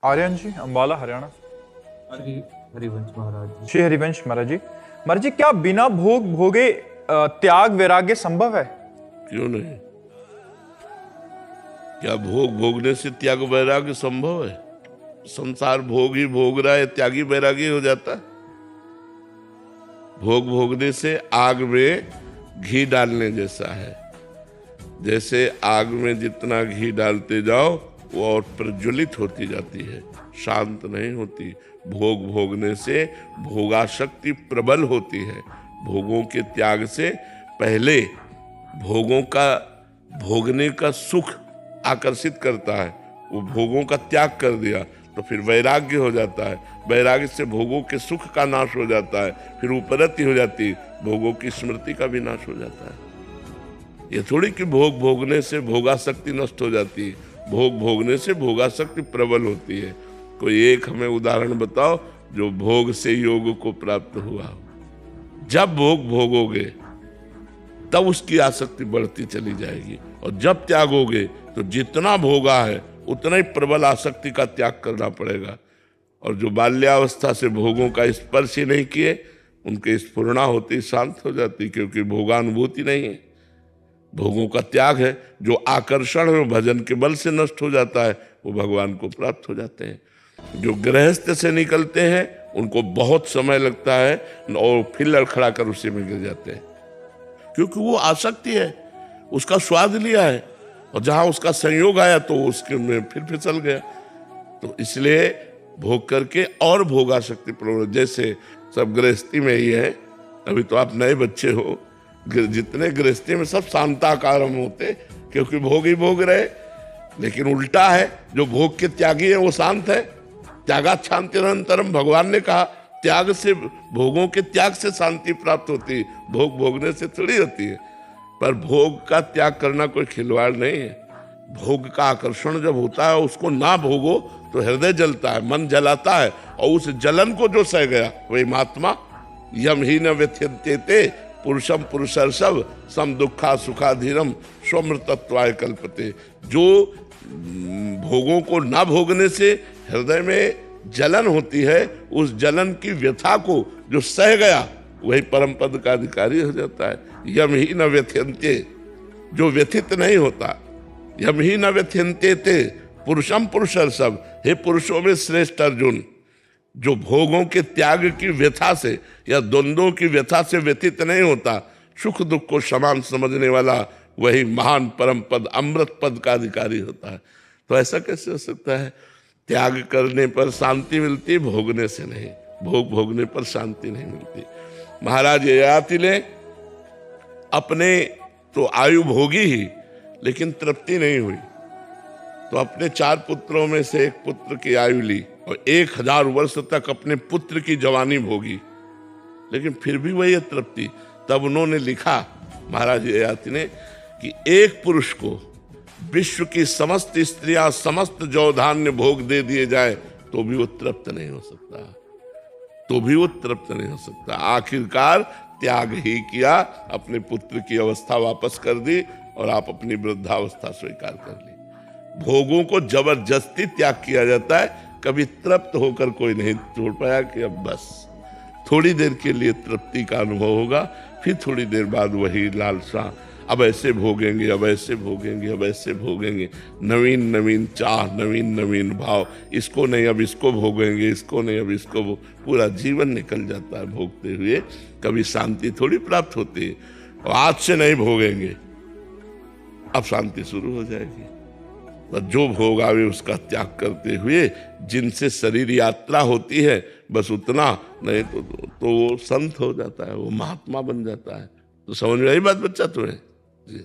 आर्यन जी, अंबाला, हरियाणा। श्री हरिवंश महाराज जी। श्री हरिवंश महाराज जी। महाराज जी, क्या बिना भोग भोगे त्याग वैराग्य संभव है? क्यों नहीं? क्या भोग भोगने से त्याग वैराग्य संभव है? संसार भोग ही भोग रहा है, त्यागी वैरागी हो जाता है? भोग भोगने से आग में घी डालने जैसा है। जैसे आग में जितना घी डालते जाओ वो और प्रज्वलित होती जाती है, शांत नहीं होती। भोग भोगने से भोगाशक्ति प्रबल होती है। भोगों के त्याग से पहले भोगों का भोगने का सुख आकर्षित करता है। वो भोगों का त्याग कर दिया तो फिर वैराग्य हो जाता है। वैराग्य से भोगों के सुख का नाश हो जाता है, फिर उपरति हो जाती है, भोगों की स्मृति का भी नाश हो जाता है। ये थोड़ी कि भोग भोगने से भोगाशक्ति नष्ट हो जाती है। भोग भोगने से भोगाशक्ति प्रबल होती है। कोई एक हमें उदाहरण बताओ जो भोग से योग को प्राप्त हुआ हो। जब भोग भोगोगे तब उसकी आसक्ति बढ़ती चली जाएगी, और जब त्यागोगे तो जितना भोगा है उतना ही प्रबल आसक्ति का त्याग करना पड़ेगा। और जो बाल्यावस्था से भोगों का स्पर्श ही नहीं किए, उनके स्फुरणा होती शांत हो जाती, क्योंकि भोगानुभूति नहीं है। भोगों का त्याग है। जो आकर्षण में भजन के बल से नष्ट हो जाता है, वो भगवान को प्राप्त हो जाते हैं। जो गृहस्थ से निकलते हैं उनको बहुत समय लगता है और फिर लड़खड़ा कर उसी में गिर जाते हैं, क्योंकि वो आसक्ति है, उसका स्वाद लिया है, और जहां उसका संयोग आया तो उसके में फिर फिसल गया। तो इसलिए भोग करके और भोगाशक्ति प्रबल, जैसे सब गृहस्थी में ही है। अभी तो आप नए बच्चे हो, जितने गृहस्थी में सब शांताकारम होते, क्योंकि भोग ही भोग रहे। लेकिन उल्टा है, जो भोग के त्यागी है वो शांत है। त्यागात् शांतिरनंतरम, भगवान ने कहा त्याग से, भोगों के त्याग से शांति प्राप्त होती है, भोग भोगने से थोड़ी होती है। पर भोग का त्याग करना कोई खिलवाड़ नहीं है। भोग का आकर्षण जब होता है, उसको ना भोगो तो हृदय जलता है, मन जलाता है, और उस जलन को जो सह गया वही महात्मा। यम ही न व्यथ्यते पुरुषम पुरुषर्षभ सम दुखा सुखाधीरम स्वमृतत्वाय कल्पते। जो भोगों को ना भोगने से हृदय में जलन होती है, उस जलन की व्यथा को जो सह गया वही परम पद का अधिकारी हो जाता है। यम ही न व्यथ्यन्ते, जो व्यथित नहीं होता। यम ही न व्यथ्यन्ते ते पुरुषम पुरुषर्षभ, हे पुरुषों में श्रेष्ठ अर्जुन, जो भोगों के त्याग की व्यथा से या द्वंद्वों की व्यथा से व्यथित नहीं होता, सुख दुख को समान समझने वाला, वही महान परम पद अमृत पद का अधिकारी होता है। तो ऐसा कैसे हो सकता है? त्याग करने पर शांति मिलती, भोगने से नहीं। भोग भोगने पर शांति नहीं मिलती। महाराज ययाति ने अपने तो आयु भोगी ही, लेकिन तृप्ति नहीं हुई, तो अपने 4 पुत्रों में से एक पुत्र की आयु ली और 1000 वर्ष तक अपने पुत्र की जवानी भोगी, लेकिन फिर भी वही तृप्ति। तब उन्होंने लिखा, महाराज ययाति ने, कि एक पुरुष को विश्व की समस्त स्त्रियां समस्त जौधान्य भोग दे दिए जाए तो भी वो तृप्त नहीं हो सकता, तो भी वो तृप्त नहीं हो सकता। आखिरकार त्याग ही किया, अपने पुत्र की अवस्था वापस कर दी और आप अपनी वृद्धावस्था स्वीकार कर ली। भोगों को जबरदस्ती त्याग किया जाता है, कभी तृप्त होकर कोई नहीं छोड़ पाया कि अब बस थोड़ी देर के लिए तृप्ति का अनुभव होगा, फिर थोड़ी देर बाद वही लालसा, अब ऐसे भोगेंगे, अब ऐसे भोगेंगे, अब ऐसे भोगेंगे। नवीन नवीन चाह, नवीन नवीन भाव, इसको नहीं अब इसको भोगेंगे, इसको नहीं अब इसको पूरा जीवन निकल जाता है भोगते हुए। कभी शांति थोड़ी प्राप्त होती है। और आज से नहीं भोगेंगे, अब शांति शुरू हो जाएगी। तो जो भोग आवे उसका त्याग करते हुए जिनसे शरीर यात्रा होती है, बस उतना नहीं तो वो संत हो जाता है, वो महात्मा बन जाता है। तो समझ में आई बात बच्चा तुम्हें? जी।